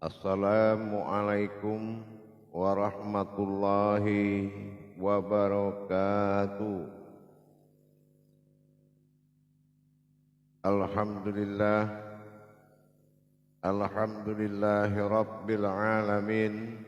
Assalamualaikum warahmatullahi wabarakatuh. Alhamdulillah, alhamdulillahi rabbil alamin.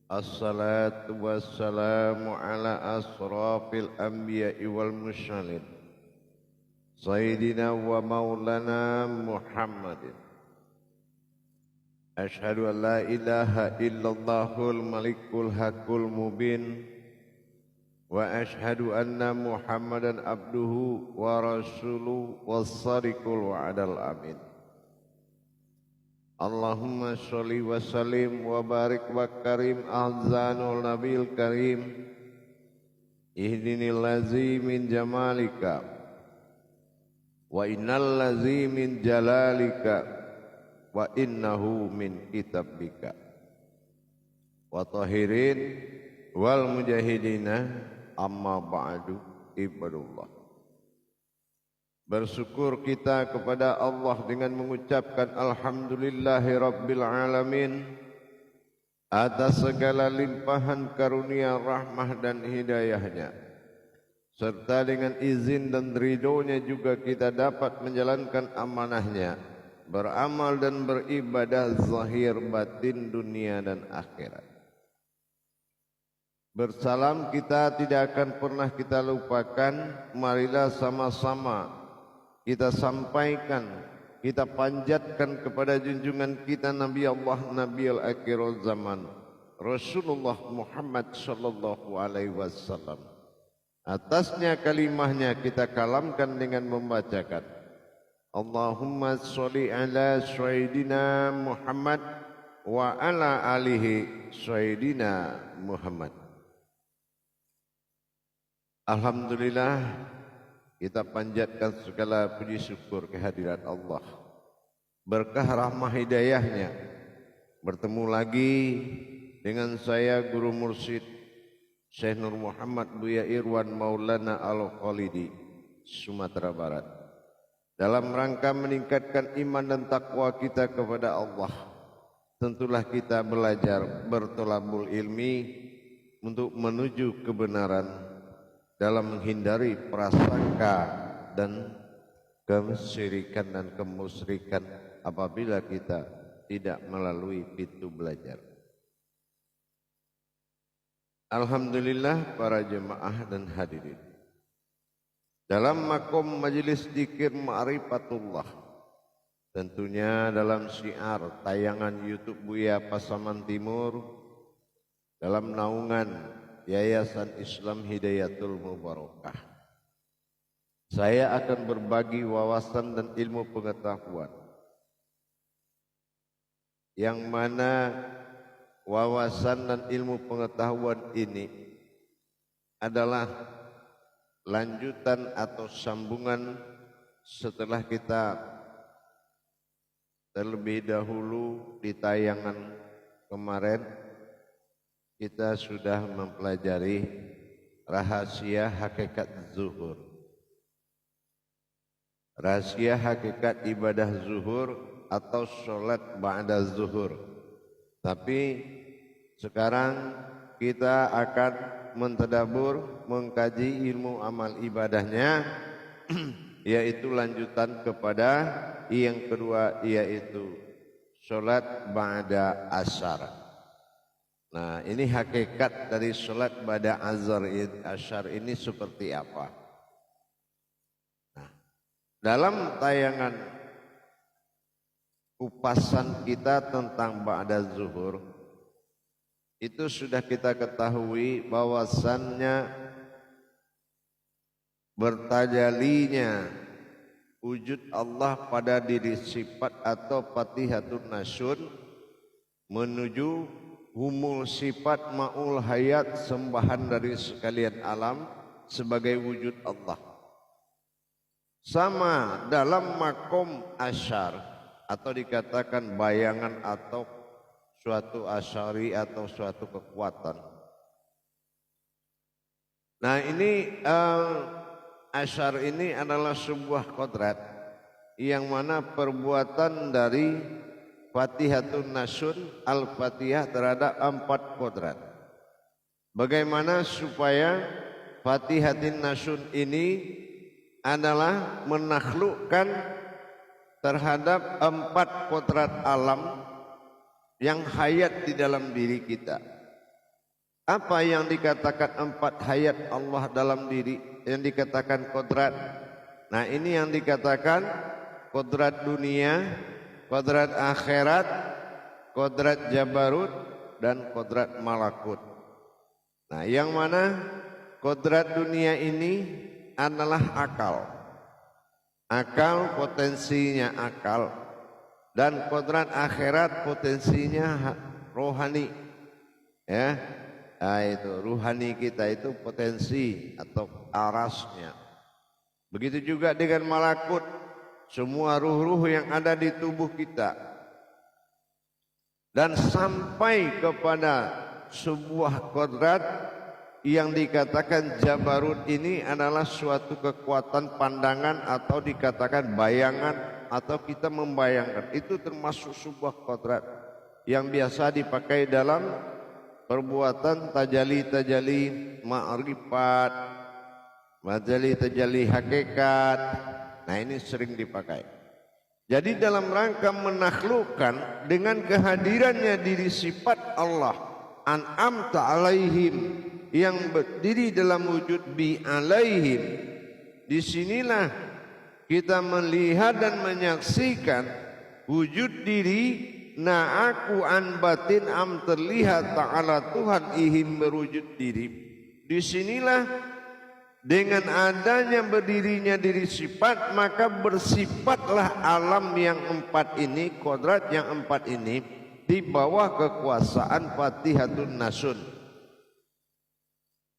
Assalatu wassalamu ala asrafil anbiya'i wal mursalin, Sayyidina wa maulana Muhammadin. Asyhadu an la ilaha illallahul malikul haqqul mubin wa asyhadu anna Muhammadan abduhu wa rasuluhu was-sadiqul wa'dal amin. Allahumma sholli wa sallim wa barik wa karim azanul nabil karim ihdinil lazi min jamalika wa innal lazi min jalalika wa innahu min kitabika wa tahirin wal mujahidina amma ba'du ibadullah. Bersyukur kita kepada Allah dengan mengucapkan alhamdulillahi rabbil alamin atas segala limpahan karunia rahmah dan hidayahnya, serta dengan izin dan ridhonya juga kita dapat menjalankan amanahnya, beramal dan beribadah zahir batin dunia dan akhirat. Bersalam kita tidak akan pernah kita lupakan. Marilah sama-sama kita sampaikan, kita panjatkan kepada junjungan kita Nabi Allah, Nabi al-akhirul zaman, Rasulullah Muhammad sallallahu alaihi wasallam. Atasnya kalimahnya kita kalamkan dengan membacakan Allahumma sholli ala Sayyidina Muhammad wa ala alihi Sayyidina Muhammad. Alhamdulillah, kita panjatkan segala puji syukur kehadirat Allah. Berkah rahmah hidayahnya, bertemu lagi dengan saya Guru Mursyid Syekh Nur Muhammad Buya Irwan Maulana Al-Khalidi, Sumatera Barat, dalam rangka meningkatkan iman dan takwa kita kepada Allah. Tentulah kita belajar bertolabul ilmi untuk menuju kebenaran dalam menghindari prasangka dan kesyirikan dan kemusyrikan apabila kita tidak melalui pintu belajar. Alhamdulillah para jemaah dan hadirin, dalam makom majelis dzikir ma'rifatullah, tentunya dalam syiar tayangan YouTube Buya Pasaman Timur, dalam naungan Yayasan Islam Hidayatul Mubarakah, saya akan berbagi wawasan dan ilmu pengetahuan, yang mana wawasan dan ilmu pengetahuan ini adalah lanjutan atau sambungan setelah kita terlebih dahulu di tayangan kemarin kita sudah mempelajari rahasia hakikat zuhur, rahasia hakikat ibadah zuhur atau sholat ba'da zuhur. Tapi sekarang kita akan mentadabur, mengkaji ilmu amal ibadahnya, yaitu lanjutan kepada yang kedua, yaitu sholat ba'da asyar. Nah, ini hakikat dari sholat ba'da asyar ini seperti apa? Nah, dalam tayangan kupasan kita tentang ba'da zuhur, itu sudah kita ketahui bahwasannya bertajalinya wujud Allah pada diri sifat atau patihatun nasyun menuju humul sifat ma'ul hayat, sembahan dari sekalian alam sebagai wujud Allah. Sama dalam makom asyar atau dikatakan bayangan atau suatu asyari atau suatu kekuatan. Nah, ini asyar ini adalah sebuah kodrat yang mana perbuatan dari Fatihatun Nasun, Al-Fatihah terhadap 4 kodrat. Bagaimana supaya Fatihatun Nasun ini adalah menaklukkan terhadap 4 kodrat alam yang hayat di dalam diri kita. Apa yang dikatakan 4 hayat Allah dalam diri, yang dikatakan kodrat? Nah, ini yang dikatakan kodrat dunia, kodrat akhirat, kodrat jabarut, dan kodrat malakut. Nah, yang mana kodrat dunia ini adalah akal. Akal, potensinya akal. Dan kodrat akhirat potensinya rohani. Ya, nah, itu rohani kita itu potensi atau arasnya. Begitu juga dengan malakut, semua ruh-ruh yang ada di tubuh kita. Dan sampai kepada sebuah kodrat yang dikatakan jabarut ini adalah suatu kekuatan pandangan atau dikatakan bayangan atau kita membayangkan. Itu termasuk sebuah kodrat yang biasa dipakai dalam perbuatan tajali ma'rifat, tajali hakikat. Nah, ini sering dipakai. Jadi dalam rangka menaklukkan dengan kehadirannya diri sifat Allah an'amta alaihim yang berdiri dalam wujud bi alaihim. Disinilah kita melihat dan menyaksikan wujud diri na aku an batin am terlihat ta'ala Tuhan ihim berwujud diri. Disinilah dengan adanya berdirinya diri sifat, maka bersifatlah alam yang 4 ini, kodrat yang 4 ini di bawah kekuasaan Fatihatun Nasun.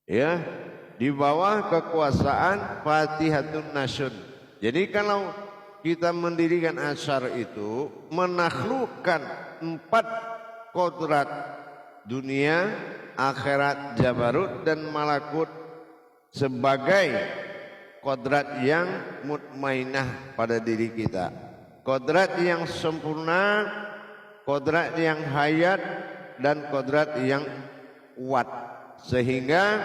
Ya, di bawah kekuasaan Fatihatun Nasun. Jadi kalau kita mendirikan asyar itu menaklukkan 4 kodrat dunia, akhirat, jabarut, dan malakut sebagai kodrat yang mutmainah pada diri kita, kodrat yang sempurna, kodrat yang hayat, dan kodrat yang kuat, sehingga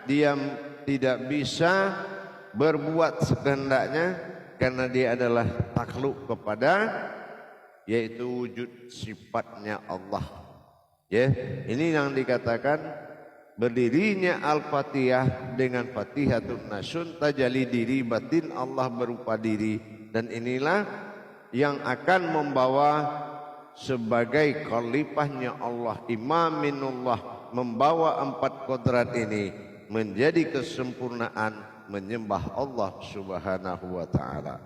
dia tidak bisa berbuat sekehendaknya karena dia adalah takluk kepada yaitu wujud sifatnya Allah. Ya, ini yang dikatakan berdirinya Al-Fatihah dengan Fatihatun Nasun, tajalli diri batin Allah berupa diri, dan inilah yang akan membawa sebagai khalifahnya Allah, imaminullah, membawa 4 kodrat ini menjadi kesempurnaan menyembah Allah Subhanahu wa ta'ala.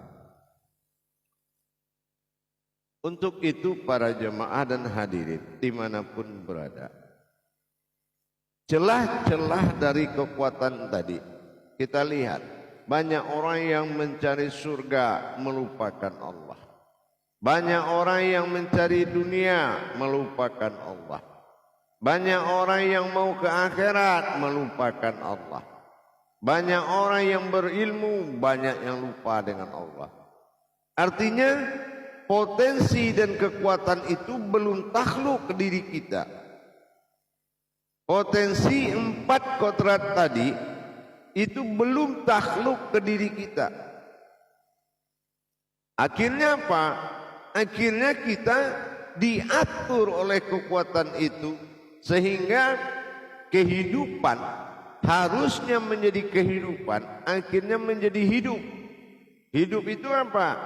Untuk itu para jemaah dan hadirin dimanapun berada, celah-celah dari kekuatan tadi kita lihat. Banyak orang yang mencari surga melupakan Allah. Banyak orang yang mencari dunia melupakan Allah. Banyak orang yang mau ke akhirat melupakan Allah. Banyak orang yang berilmu, banyak yang lupa dengan Allah. Artinya potensi dan kekuatan itu belum takluk ke diri kita. Potensi 4 kodrat tadi itu belum takluk ke diri kita. Akhirnya apa? Akhirnya kita diatur oleh kekuatan itu, sehingga kehidupan harusnya menjadi kehidupan, akhirnya menjadi hidup. Hidup itu apa?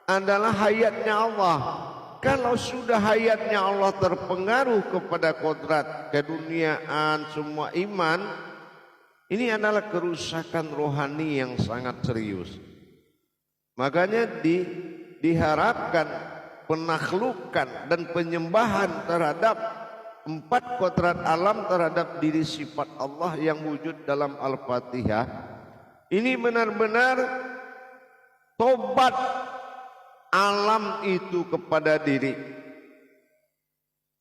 Adalah hayatnya Allah. Kalau sudah hayatnya Allah terpengaruh kepada kodrat keduniaan, semua iman, ini adalah kerusakan rohani yang sangat serius. Makanya diharapkan penaklukan dan penyembahan terhadap 4 kodrat alam terhadap diri sifat Allah yang wujud dalam Al-Fatihah. Ini benar-benar tobat alam itu kepada diri.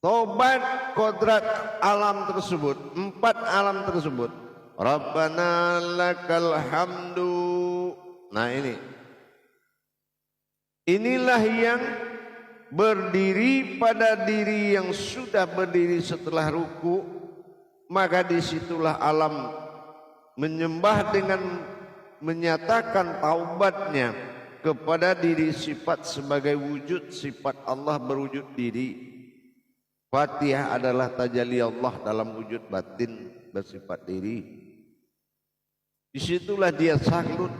Tobat kodrat alam tersebut, 4 alam tersebut. Rabbana lakal hamdu. Nah, inilah yang berdiri pada diri yang sudah berdiri setelah ruku, maka disitulah alam menyembah dengan menyatakan taubatnya kepada diri sifat sebagai wujud sifat Allah berwujud diri. Fatihah adalah tajalli Allah dalam wujud batin bersifat diri. Disitulah dia saklud,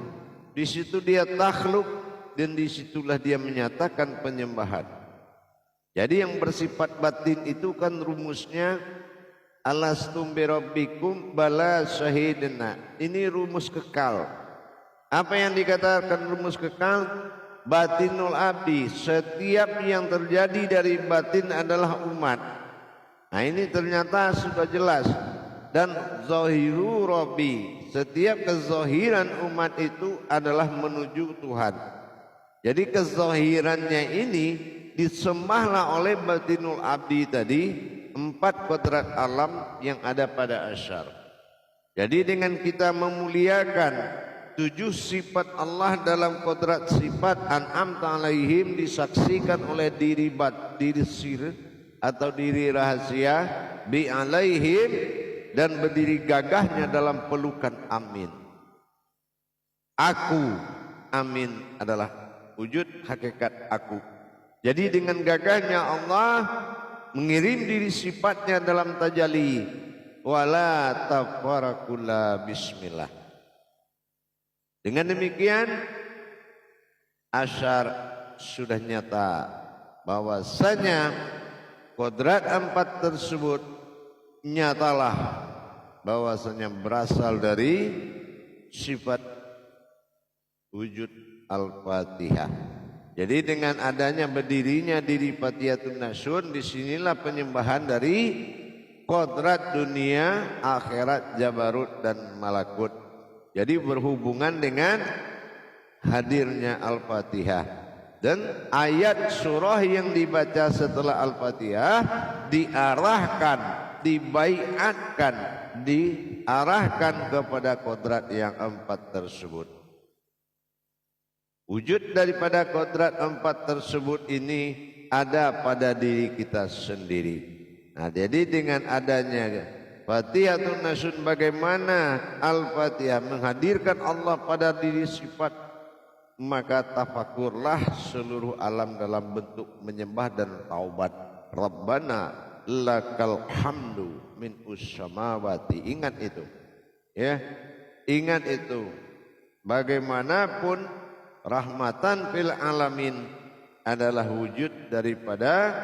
disitu dia takhluk, dan disitulah dia menyatakan penyembahan. Jadi yang bersifat batin itu kan rumusnya alastum birabbikum bala syahidna. Ini rumus kekal. Apa yang dikatakan rumus kekal? Batinul abdi, setiap yang terjadi dari batin adalah umat. Nah ini ternyata sudah jelas. Dan zahiru rabbi, setiap kezahiran umat itu adalah menuju Tuhan. Jadi kezahirannya ini disembahlah oleh batinul abdi tadi, 4 kodrat alam yang ada pada asyar. Jadi dengan kita memuliakan 7 sifat Allah dalam kodrat sifat an'amta alaihim disaksikan oleh diri sir atau diri rahasia bi alaihim, dan berdiri gagahnya dalam pelukan amin. Aku, amin adalah wujud hakikat aku. Jadi dengan gagahnya Allah mengirim diri sifatnya dalam tajalli, wala tafarakula bismillah. Dengan demikian asyar sudah nyata bahwasanya kodrat 4 tersebut nyatalah bahwasanya berasal dari sifat wujud Al-Fatihah. Jadi dengan adanya berdirinya diri Fatihatun Nasyun, disinilah penyembahan dari kodrat dunia, akhirat, jabarut dan malakut. Jadi berhubungan dengan hadirnya Al-Fatihah. Dan ayat surah yang dibaca setelah Al-Fatihah diarahkan, dibaiatkan, diarahkan kepada kodrat yang 4 tersebut. Wujud daripada kodrat 4 tersebut ini ada pada diri kita sendiri. Nah, jadi dengan adanya Fatihatun Nasyun, bagaimana Al-Fatihah menghadirkan Allah pada diri sifat, maka tafakurlah seluruh alam dalam bentuk menyembah dan taubat. Rabbana lakal hamdu min ussamawati. Ingat itu, ya, ingat itu. Bagaimanapun rahmatan fil alamin adalah wujud daripada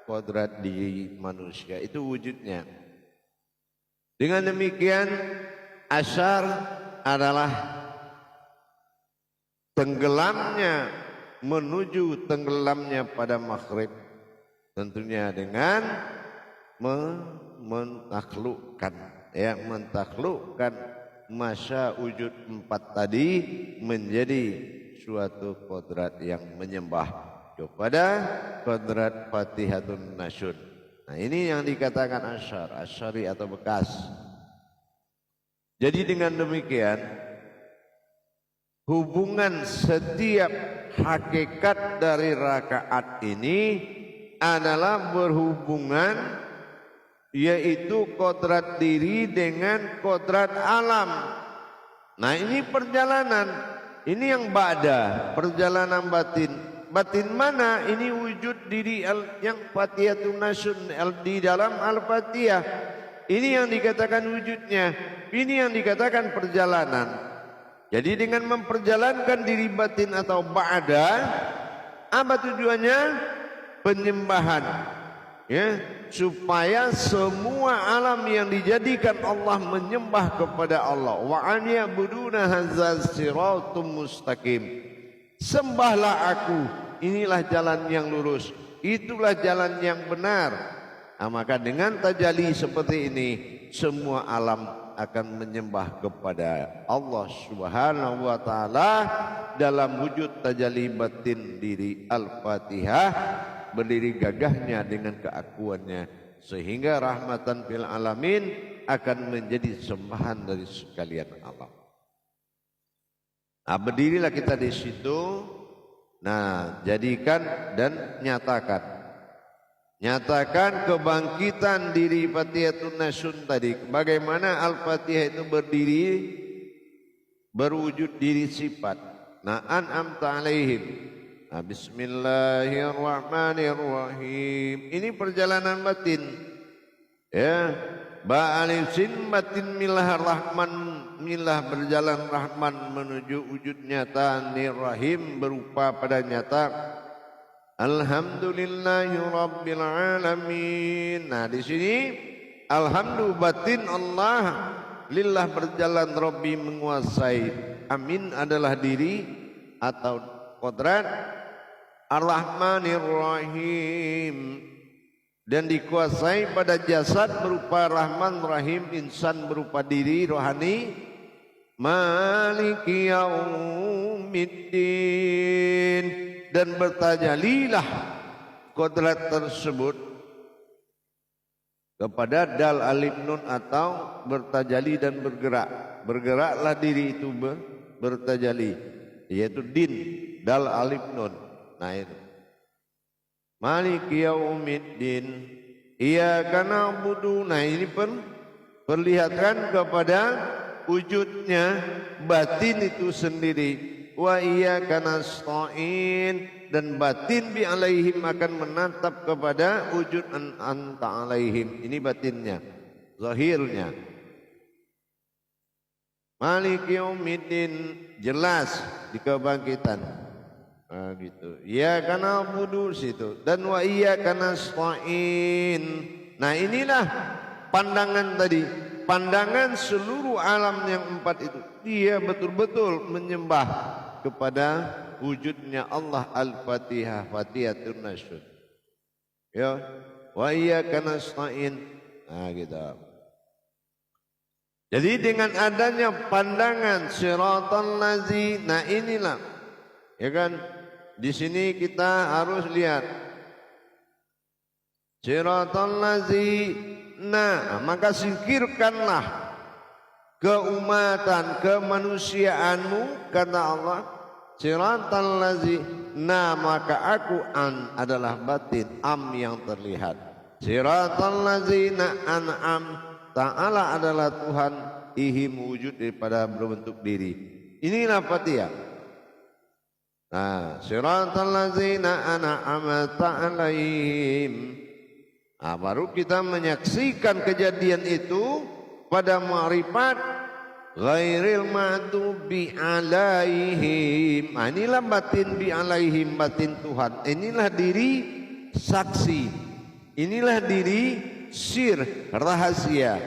kodrat diri manusia, itu wujudnya. Dengan demikian asyar adalah tenggelamnya, menuju tenggelamnya pada maghrib, tentunya dengan mentaklukkan, ya, mentaklukkan masa wujud 4 tadi menjadi suatu kodrat yang menyembah kepada kodrat Fatihatun Nasyun. Nah ini yang dikatakan asyar, asyari atau bekas. Jadi dengan demikian hubungan setiap hakikat dari rakaat ini adalah berhubungan, yaitu kodrat diri dengan kodrat alam. Nah ini perjalanan, ini yang ba'da, perjalanan batin. Batin mana? Ini wujud diri yang Fatihatun Nasyun di dalam Al-Fatihah. Ini yang dikatakan wujudnya, ini yang dikatakan perjalanan. Jadi dengan memperjalankan diri batin atau ba'da, apa tujuannya? Penyembahan, ya, supaya semua alam yang dijadikan Allah menyembah kepada Allah. Wa an ya'buduna hadzal siratum mustaqim. Sembahlah aku, inilah jalan yang lurus, itulah jalan yang benar. Nah, maka dengan tajalli seperti ini semua alam akan menyembah kepada Allah Subhanahu wa taala dalam wujud tajalli batin diri Al-Fatihah, berdiri gagahnya dengan keakuannya, sehingga rahmatan fil alamin akan menjadi sembahan dari sekalian alam. Nah, berdirilah kita di situ Nah, jadikan dan nyatakan. Nyatakan kebangkitan diri Fatihatun Nasyun tadi. Bagaimana Al-Fatihah itu berdiri, berwujud diri sifat. Nah, an'amta alaihim. Nah, bismillahirrahmanirrahim. Ini perjalanan batin. Ya, ba'alif sin batin milah rahman, milah berjalan rahman menuju wujud nyata nirrahim berupa pada nyata. Alhamdulillahi Rabbil Alamin. Nah, di sini alhamdulillah batin Allah, lillah berjalan, Rabbi menguasai, amin adalah diri atau kodrat, Ar-Rahmanir Rahim, dan dikuasai pada jasad berupa Rahman Rahim, insan berupa diri rohani, Maliki Yaumiddin, dan bertajalilah kodrat tersebut kepada dal alif nun atau bertajali dan bergerak. Bergeraklah diri itu bertajali, yaitu din dal alif nun. Nah itu Maliki Yaumiddin, iyyaka na'budu. Nah ini perlihatkan kepada wujudnya batin itu sendiri. Wa iyyaka nasta'in, dan batin bi alaihim akan menatap kepada wujud anta alaihim. Ini batinnya, zahirnya. Maliki Yaumiddin jelas di kebangkitan. Nah, gitu. Iyyaka na'budu situ, dan wa iyyaka nasta'in. Nah, inilah pandangan tadi, pandangan seluruh alam yang empat itu. Dia betul-betul menyembah kepada wujudnya Allah. Al-Fatihah, Fatihatun Nasyun. Ya, wa iyyaka nasta'in. Nah, gitu. Jadi dengan adanya pandangan siratal lazi, nah inilah, ya kan? Di sini kita harus lihat siratal lazi. Nah, maka singkirkanlah keumatan, kemanusiaanmu, kata Allah, siratal lazi. Nah, maka aku an adalah batin, am yang terlihat. Siratal lazina an'am, ta'ala adalah Tuhan, ihim wujud daripada berbentuk diri. Inilah Fatihah. Nah, siratal lazina an'amta alaihim. Nah, baru kita menyaksikan kejadian itu pada ma'rifat ghairil maghdubi alaihim. Nah, inilah batin bi alaihim, batin Tuhan. Inilah diri saksi, inilah diri sir, rahasia.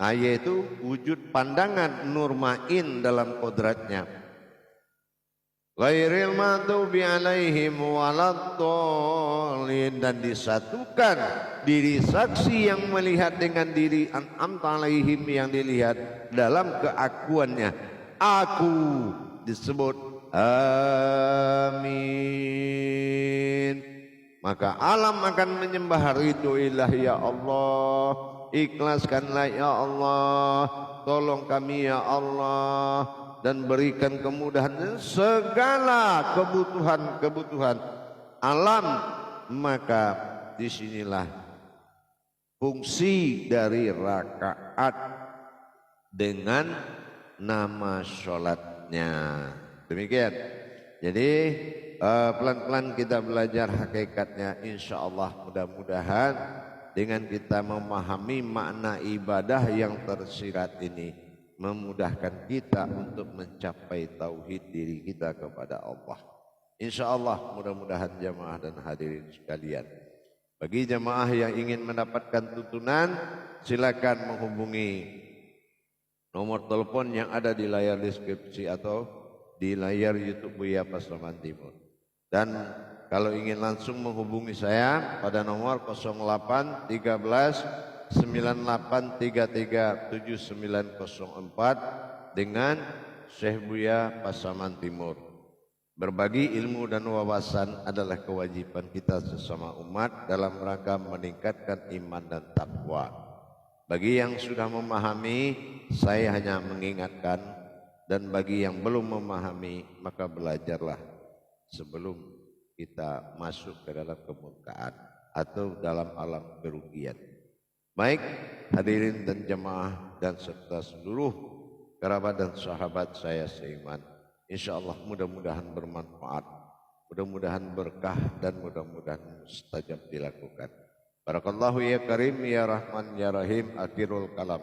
Nah, yaitu wujud pandangan nur ma'in dalam kodratnya. Ghairil maghdubi alaihim waladdallin, dan disatukan diri saksi yang melihat dengan diri an'amta alaihim yang dilihat dalam keakuannya. Aku disebut amin. Maka alam akan menyembah ridhoillah, ya Allah, ikhlaskanlah ya Allah, tolong kami ya Allah, dan berikan kemudahan segala kebutuhan alam. Maka disinilah fungsi dari rakaat dengan nama sholatnya. Demikian. Jadi pelan-pelan kita belajar hakikatnya, insya Allah. Mudah-mudahan dengan kita memahami makna ibadah yang tersirat ini, memudahkan kita untuk mencapai tauhid diri kita kepada Allah. Insya Allah, mudah-mudahan jamaah dan hadirin sekalian. Bagi jamaah yang ingin mendapatkan tuntunan, silakan menghubungi nomor telepon yang ada di layar deskripsi atau di layar YouTube Buya Pasaman Timur. Dan kalau ingin langsung menghubungi saya pada nomor 08 13 9833 7904 dengan Syekh Buya Pasaman Timur. Berbagi ilmu dan wawasan adalah kewajiban kita sesama umat dalam rangka meningkatkan iman dan takwa. Bagi yang sudah memahami, saya hanya mengingatkan, dan bagi yang belum memahami, maka belajarlah. sebelum kita masuk ke dalam kemurkaan atau dalam alam kerugian. Baik hadirin dan jemaah dan serta seluruh kerabat dan sahabat saya seiman, insyaallah mudah-mudahan bermanfaat, mudah-mudahan berkah dan mudah-mudahan mustajab dilakukan. Barakallahu ya karim ya rahman ya rahim. Akhirul kalam.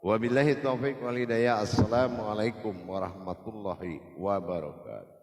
Wabillahi taufiq wal hidayah. Assalamualaikum warahmatullahi wabarakatuh.